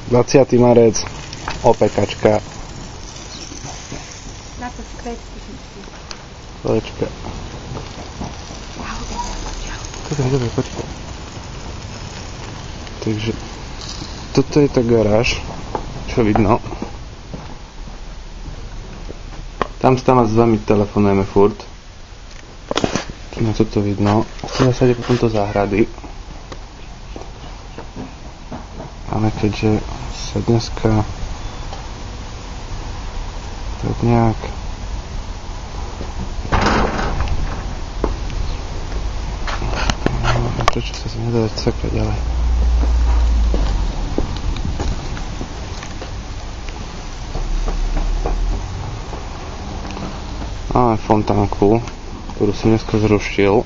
20. marec, opekačka. Na to sklečky. Kolečka. Dobre, poď. Takže toto je tá garáž, čo vidno. Tam s vami telefonujeme furt. Tu na toto vidno. Tu na sade potom to záhrady. Ale keďže sa dneska tak nejak prečo sa nedá dať sakať ďalej. Máme fontánku, ktorú som dneska zrušil.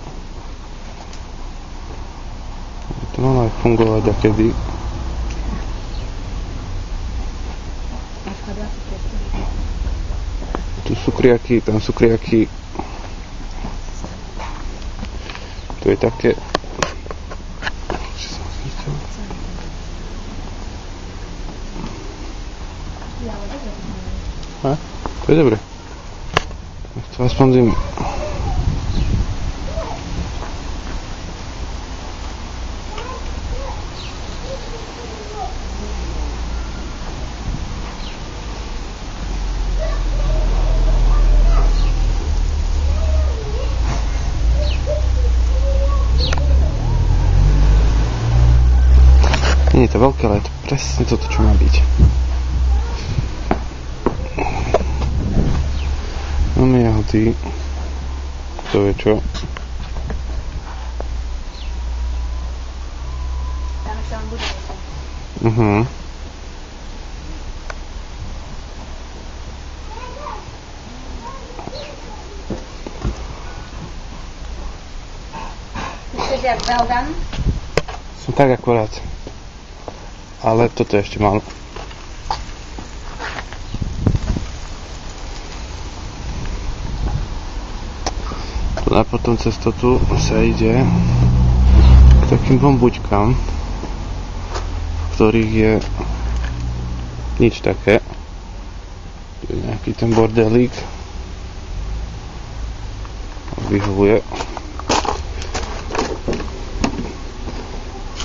To malo aj fungovať a kedy. Tu sú kriaky, tam sú kriaky. Tu je také. To je dobre. To aspoň zim. Nie je to veľké, ale je to presne toto, čo má byť. Máme jahody. Kto vie čo? Tam ešte on bude. Myslíš, jak Belgan? Som tak akorát. Ale toto je ešte málo. A potom cez to tu sa ide k takým bombuďkám, v ktorých je nič také. Tu je nejaký ten bordelík. Vyhovuje.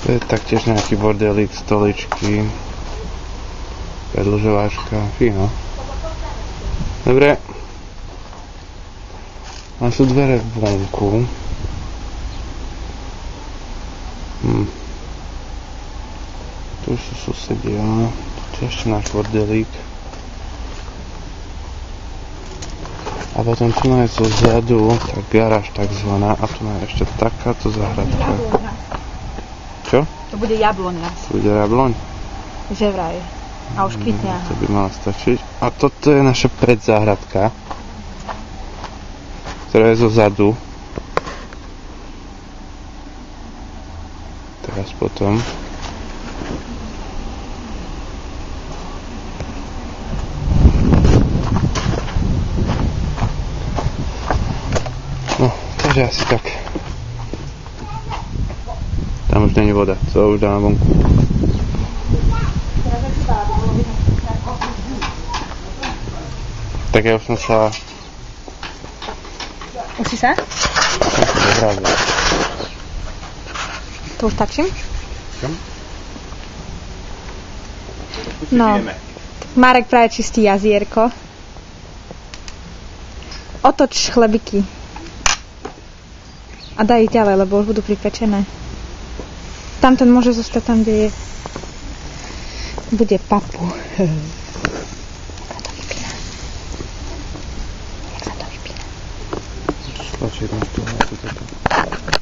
To je taktiež nejaký bordelík, stoličky, predĺžováčka, fíno. Dobre. A sú dvere vonku. Tu sú susedia. Tu je ešte náš bordelík. A potom tu je zo zadu tá garáž takzvaná. A tu je ešte takáto záhradka. Čo? To bude jabloň raz. To bude jabloň? Že vraj. A už kvitne. To by malo stačiť. A toto je naša predzáhradka, ktorá je zo zadu. Teraz potom. No, takže asi tak. Tam už není voda, to už dáme vonku. Tak ja už som sa... Už si sa? Zrazil. To už stačím? Čo? No, Marek práve čistí jazierko. Otoč chlebiky. A daj ich ďalej, lebo už budú pripečené. Tamten môže zostať tam, kde je. Bude papu. Jak sa to vypína? Tlačí jeden z toho, toto.